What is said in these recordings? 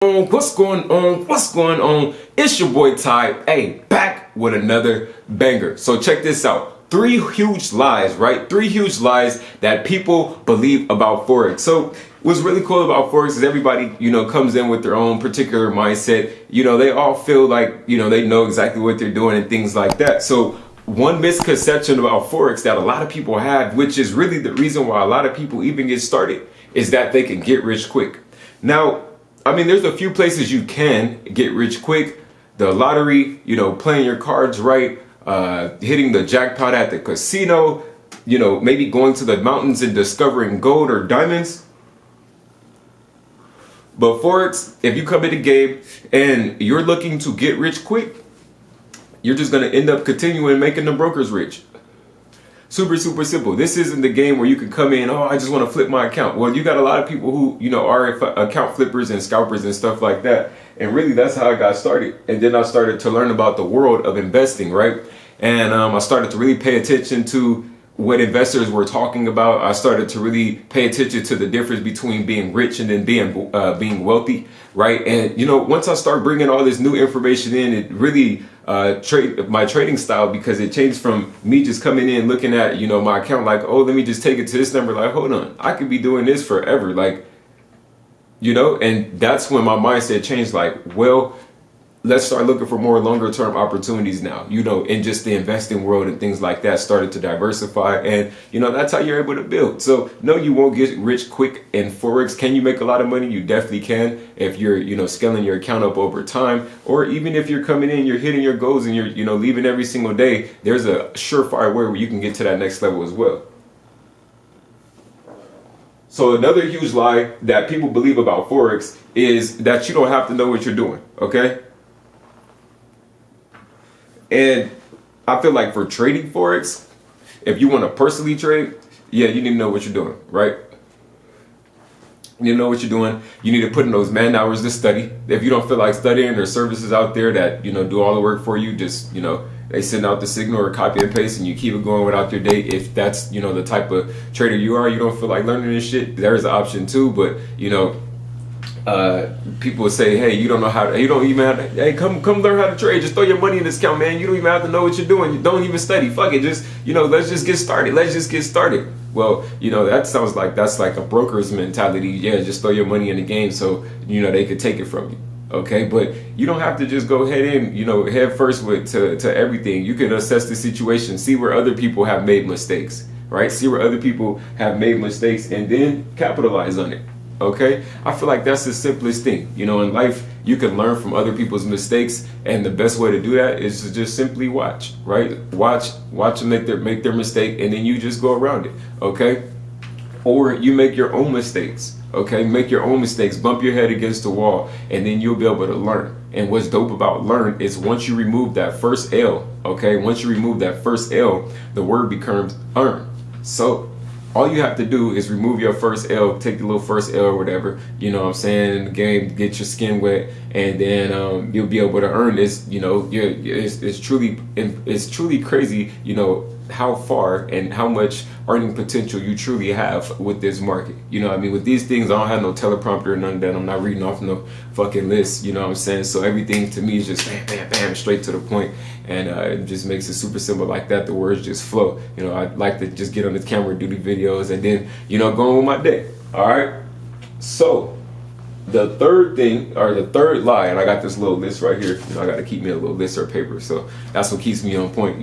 What's going on? What's going on? It's your boy Ty, hey, back with another banger. So check this out. 3 huge lies, right? 3 huge lies that people believe about Forex. So what's really cool about Forex is everybody, comes in with their own particular mindset. They all feel like, they know exactly what they're doing and things like that. So one misconception about Forex that a lot of people have, which is really the reason why a lot of people even get started, is that they can get rich quick. Now, I mean, there's a few places you can get rich quick. The lottery, playing your cards right, hitting the jackpot at the casino, maybe going to the mountains and discovering gold or diamonds. But Forex, if you come in the game and you're looking to get rich quick, you're just going to end up continuing making the brokers rich. Super simple. This isn't the game where you can come in, oh, I just want to flip my account. Well, you got a lot of people who, are account flippers and scalpers and stuff like that. And really, that's how I got started. And then I started to learn about the world of investing, right? And I started to really pay attention to what investors were talking about. I started to really pay attention to the difference between being rich and then being wealthy, right? And once I started bringing all this new information in, it really my trading style, because it changed from me just coming in looking at my account like, oh, let me just take it to this number, like, hold on, I could be doing this forever, like, and that's when my mindset changed, like, well, let's start looking for more longer term opportunities now, in just the investing world and things like that started to diversify. And, that's how you're able to build. So no, you won't get rich quick in Forex. Can you make a lot of money? You definitely can if you're, scaling your account up over time, or even if you're coming in, you're hitting your goals and you're, leaving every single day. There's a surefire way where you can get to that next level as well. So another huge lie that people believe about Forex is that you don't have to know what you're doing. Okay. And I feel like for trading Forex, if you want to personally trade, yeah, you need to know what you're doing, right? You need to know what you're doing. You need to put in those man hours to study. If you don't feel like studying, there's services out there that, do all the work for you. Just, they send out the signal or copy and paste and you keep it going without your day. If that's, the type of trader you are, you don't feel like learning this shit, there's an option too. But, people would say, hey, you don't know how to, you don't even have to, hey, come learn how to trade. Just throw your money in this account, man. You don't even have to know what you're doing. You don't even study. Fuck it. Just, let's just get started. Let's just get started. Well, that sounds like that's like a broker's mentality. Yeah, just throw your money in the game so, they could take it from you. Okay, but you don't have to just go head in, head first to everything. You can assess the situation, see where other people have made mistakes, right? See where other people have made mistakes and then capitalize on it. Okay, I feel like that's the simplest thing. In life, you can learn from other people's mistakes, and the best way to do that is to just simply watch, right? Watch them make their mistake, and then you just go around it. Okay, or you make your own mistakes. Okay, make your own mistakes, bump your head against the wall, and then you'll be able to learn. And what's dope about learn is once you remove that first L, okay, once you remove that first L, the word becomes earn. So all you have to do is remove your first L, take the little first L or whatever, in the game, get your skin wet, and then you'll be able to earn this. It's truly crazy, how far and how much earning potential you truly have with this market. With these things, I don't have no teleprompter or none of that. I'm not reading off no fucking list, So everything to me is just bam, bam, bam, straight to the point. And it just makes it super simple like that. The words just flow. I like to just get on the camera, do the videos, and then, go on with my day. All right. So the third thing, or the third lie, and I got this little list right here. I got to keep me a little list or paper. So that's what keeps me on point,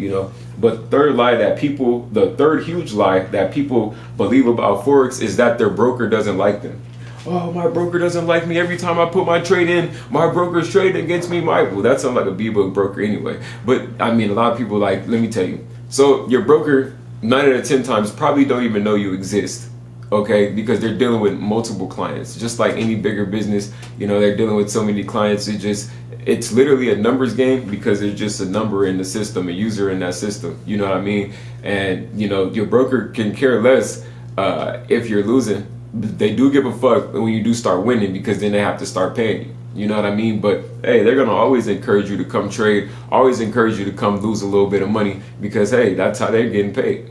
But the third huge lie that people believe about Forex is that their broker doesn't like them. Oh, my broker doesn't like me. Every time I put my trade in, my broker's trading against me. Well, that sounds like a B-book broker anyway. But I mean, a lot of people let me tell you. So your broker, 9 out of 10 times, probably don't even know you exist. Okay, because they're dealing with multiple clients. Just like any bigger business, they're dealing with so many clients. It's literally a numbers game, because there's just a number in the system, a user in that system. You know what I mean? And, your broker can care less if you're losing. They do give a fuck when you do start winning, because then they have to start paying you. You know what I mean? But hey, they're gonna always encourage you to come trade, always encourage you to come lose a little bit of money, because hey, that's how they're getting paid,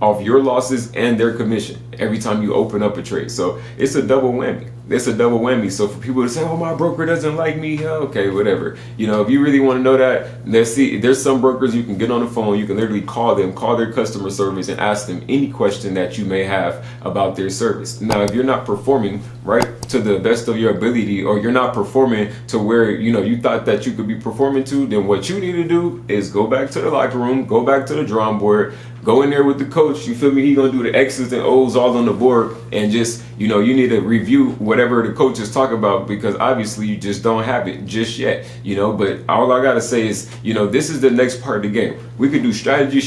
off your losses and their commission every time you open up a trade. So it's a double whammy. it's a double whammy. So for people to say, oh, my broker doesn't like me, yeah, okay, whatever. You know, if you really want to know that, there's some brokers you can get on the phone, you can literally call them, call their customer service and ask them any question that you may have about their service. Now, if you're not performing right to the best of your ability, or you're not performing to where, you know, you thought that you could be performing to, then what you need to do is go back to the locker room, go back to the drawing board, go in there with the coach, you feel me? He gonna do the X's and O's all on the board, and just, you know, you need to review whatever the coach is talking about, because obviously you just don't have it just yet, you know. But all I gotta say is, you know, this is the next part of the game. We could do strategy,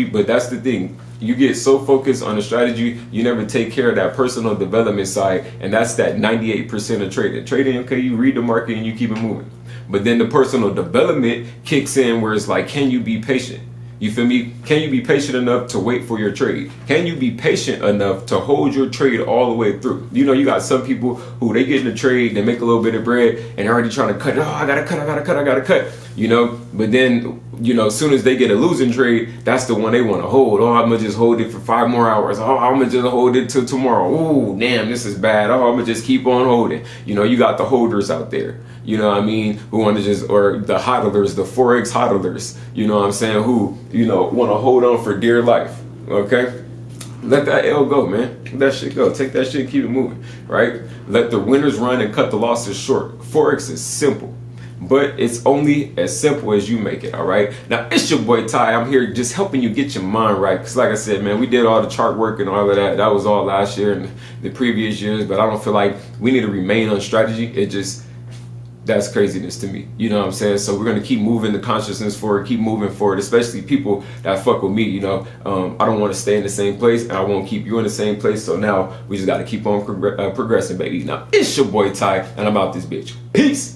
but that's the thing. You get so focused on the strategy, you never take care of that personal development side, and that's that 98% of trading. Trading, okay, you read the market and you keep it moving. But then the personal development kicks in, where it's like, can you be patient? You feel me? Can you be patient enough to wait for your trade? Can you be patient enough to hold your trade all the way through? You know, you got some people who they get in the trade, they make a little bit of bread, and they're already trying to cut it. Oh, I gotta cut. You know, but then, you know, as soon as they get a losing trade, that's the one they want to hold. Oh, I'm gonna just hold it for 5 more hours. Oh, I'm gonna just hold it till tomorrow. Oh, damn, this is bad. Oh, I'm gonna just keep on holding. You know, you got the holders out there, you know what I mean, who want to just, or the hodlers, the Forex hodlers, you know what I'm saying, who, you know, want to hold on for dear life. Okay, let that L go, man. Let that shit go. Take that shit and keep it moving, right? Let the winners run and cut the losses short. Forex is simple, but it's only as simple as you make it. All right, now it's your boy Ty. I'm here just helping you get your mind right, because like I said, man, we did all the chart work and all of that. That was all last year and the previous years, but I don't feel like we need to remain on strategy. It just, that's craziness to me, you know what I'm saying? So we're gonna keep moving the consciousness forward, keep moving forward, especially people that fuck with me, you know. I don't want to stay in the same place, and I won't keep you in the same place. So now we just got to keep on progressing, baby. Now it's your boy Ty, and I'm out this bitch. Peace.